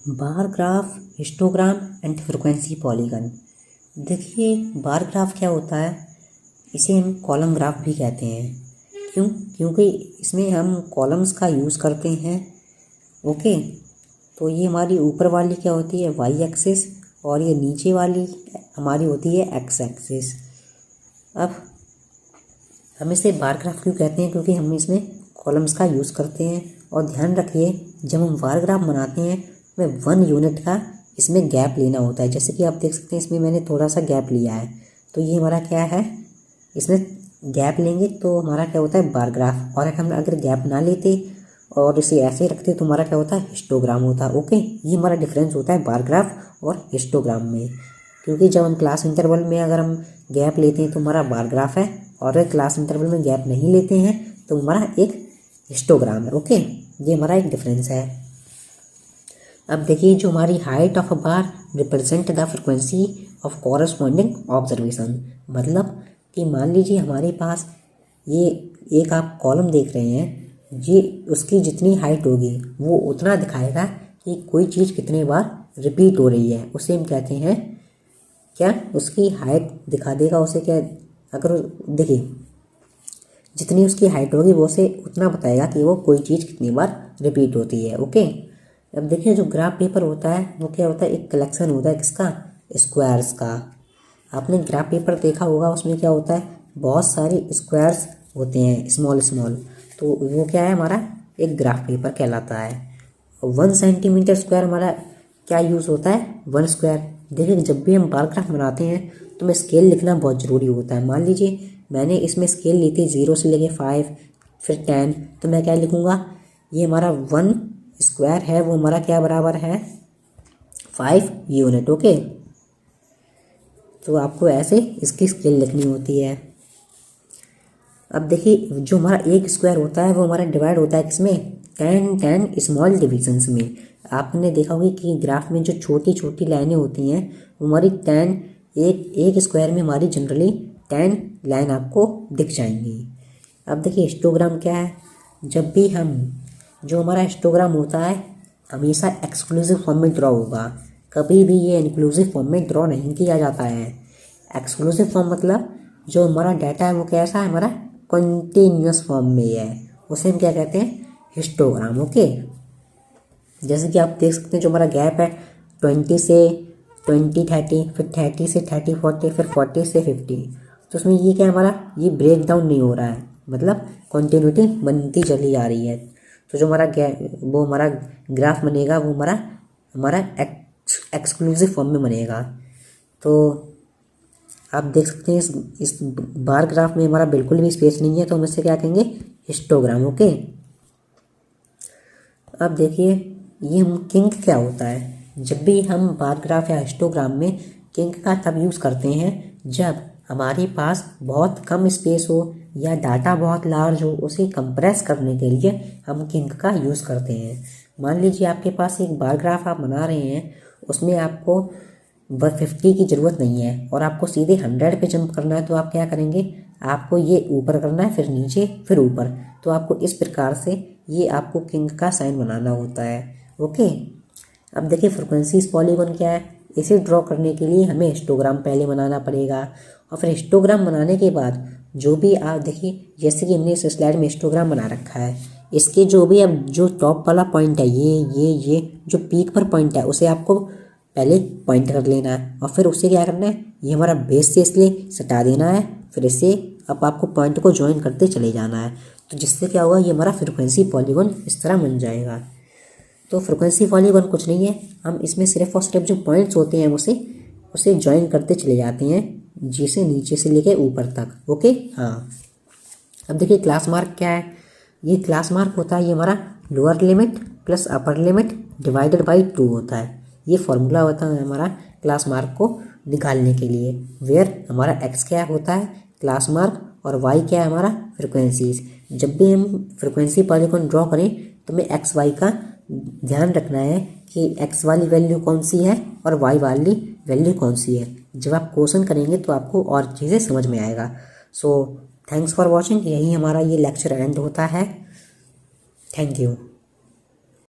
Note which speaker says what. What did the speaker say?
Speaker 1: Bar graph, histogram and frequency polygon. देखिए bar graph क्या होता है, इसे हम कॉलम ग्राफ भी कहते हैं। क्योंकि इसमें हम कॉलम्स का यूज़ करते हैं। ओके, तो ये हमारी ऊपर वाली क्या होती है, वाई एक्सिस, और ये नीचे वाली हमारी होती है एक्स एक्सिस। अब हम इसे बार ग्राफ क्यों कहते हैं, क्योंकि हम इसमें कॉलम्स का यूज़ करते हैं। और ध्यान रखिए, जब हम बार ग्राफ बनाते हैं में 1 यूनिट का इसमें गैप लेना होता है। जैसे कि आप देख सकते हैं इसमें मैंने थोड़ा सा गैप लिया है, तो ये हमारा क्या है, इसमें गैप लेंगे तो हमारा क्या होता है, बार ग्राफ। और हम अगर गैप ना लेते और इसे ऐसे रखते तो हमारा क्या होता है, हिस्टोग्राम होता है। ओके, ये हमारा डिफरेंस होता है बार ग्राफ और हिस्टोग्राम में। क्योंकि जब हम क्लास इंटरवल में अगर हम गैप लेते हैं तो हमारा बार ग्राफ है, और अगर क्लास इंटरवल में गैप नहीं लेते हैं तो हमारा एक हिस्टोग्राम है। ओके, ये हमारा एक डिफरेंस है। अब देखिए, जो हमारी height of a bar represent the frequency of corresponding observation. मतलब कि मान लीजिए हमारे पास ये एक आप कॉलम देख रहे हैं, ये उसकी जितनी हाइट होगी वो उतना दिखाएगा कि कोई चीज़ कितने बार रिपीट हो रही है। उसे हम कहते हैं क्या, उसकी हाइट दिखा देगा उसे क्या, अगर देखिए जितनी उसकी हाइट होगी वो से उतना बताएगा कि वो कोई चीज़ कितनी बार रिपीट होती है। ओके, अब देखिए जो ग्राफ पेपर होता है वो क्या होता है, एक कलेक्शन होता है किसका, स्क्वायर्स का। आपने ग्राफ पेपर देखा होगा, उसमें क्या होता है, बहुत सारे स्क्वायर्स होते हैं, स्मॉल स्मॉल। तो वो क्या है, हमारा एक ग्राफ पेपर कहलाता है। 1 सेंटीमीटर स्क्वायर हमारा क्या यूज़ होता है, 1 स्क्वायर। देखिए जब भी हम बार ग्राफ बनाते हैं तो हमें स्केल लिखना बहुत ज़रूरी होता है। मान लीजिए मैंने इसमें स्केल ली थी 0 से लेके 5 फिर 10, तो मैं क्या लिखूँगा, ये हमारा 1 स्क्वायर है वो हमारा क्या बराबर है, 5 यूनिट। ओके, तो आपको ऐसे इसकी स्केल लिखनी होती है। अब देखिए जो हमारा एक स्क्वायर होता है वो हमारा डिवाइड होता है किसमें, 10 स्मॉल डिविजन्स में। आपने देखा होगा कि ग्राफ में जो छोटी छोटी लाइनें होती हैं वो हमारी 10, एक स्क्वायर में हमारी जनरली 10 लाइन आपको दिख जाएंगी। अब देखिए हिस्टोग्राम क्या है, जब भी हम जो हमारा हिस्टोग्राम होता है हमेशा एक्सक्लूसिव फॉर्म में ड्रॉ होगा, कभी भी ये इंक्लूसिव फॉर्म में ड्रॉ नहीं किया जाता है। एक्सक्लूसिव फॉर्म मतलब जो हमारा डाटा है वो कैसा है, हमारा कंटिन्यूस फॉर्म में है, उसे हम क्या कहते हैं, हिस्टोग्राम। ओके, जैसे कि आप देख सकते हैं जो हमारा गैप है 20 से 20-30, फिर 30 से 30-40, फिर 40 से 50। तो उसमें ये क्या है, हमारा ये ब्रेक डाउन नहीं हो रहा है, मतलब कंटिन्यूटी बनती चली आ रही है। तो जो हमारा वो हमारा ग्राफ बनेगा वो हमारा एक्सक्लूसिव फॉर्म में बनेगा। तो आप देख सकते हैं इस बार ग्राफ में हमारा बिल्कुल भी स्पेस नहीं है, तो हम इससे क्या कहेंगे, हिस्टोग्राम। ओके, अब देखिए ये हम किंक क्या होता है। जब भी हम बार ग्राफ या हिस्टोग्राम में किंक का तब यूज़ करते हैं जब हमारे पास बहुत कम स्पेस हो या डाटा बहुत लार्ज हो, उसे कंप्रेस करने के लिए हम किंक का यूज़ करते हैं। मान लीजिए आपके पास एक बार ग्राफ आप बना रहे हैं, उसमें आपको 50 की ज़रूरत नहीं है और आपको सीधे 100 पे जंप करना है, तो आप क्या करेंगे, आपको ये ऊपर करना है, फिर नीचे, फिर ऊपर। तो आपको इस प्रकार से ये आपको किंग का साइन बनाना होता है। ओके, अब देखिए फ्रिक्वेंसीज पॉलीगॉन क्या है, इसे ड्रॉ करने के लिए हमें हिस्टोग्राम पहले बनाना पड़ेगा, और फिर हिस्टोग्राम बनाने के बाद जो भी आप देखिए, जैसे कि हमने इस स्लाइड में हिस्टोग्राम बना रखा है, इसके जो भी अब जो टॉप वाला पॉइंट है, ये जो पीक पर पॉइंट है उसे आपको पहले पॉइंट कर लेना है, और फिर उससे क्या करना है, ये हमारा बेस से इसलिए सटा देना है, फिर इससे अब आपको पॉइंट को ज्वाइन करते चले जाना है। तो जिससे क्या होगा, ये हमारा फ्रिक्वेंसी पॉलीगॉन इस तरह बन जाएगा। तो फ्रिक्वेंसी पॉलीगॉन कुछ नहीं है, हम इसमें सिर्फ और सिर्फ जो पॉइंट्स होते हैं उसे ज्वाइन करते चले जाते हैं, जिसे नीचे से लेके ऊपर तक। ओके, हाँ। अब देखिए क्लास मार्क क्या है, ये क्लास मार्क होता है, ये हमारा lower limit plus upper limit divided by 2 होता है। ये फॉर्मूला होता है हमारा क्लास मार्क को निकालने के लिए, वेयर हमारा एक्स क्या होता है, क्लास मार्क, और वाई क्या है, हमारा फ्रिक्वेंसीज। जब भी हम फ्रिक्वेंसी पॉलीगॉन ड्रॉ करें तो हमें एक्स वाई का ध्यान रखना है कि एक्स वाली वैल्यू कौन सी है और वाई वाली वैल्यू कौन सी है। जब आप क्वेश्चन करेंगे तो आपको और चीज़ें समझ में आएगा। सो थैंक्स फॉर वॉचिंग, यही हमारा ये लेक्चर एंड होता है। Thank you.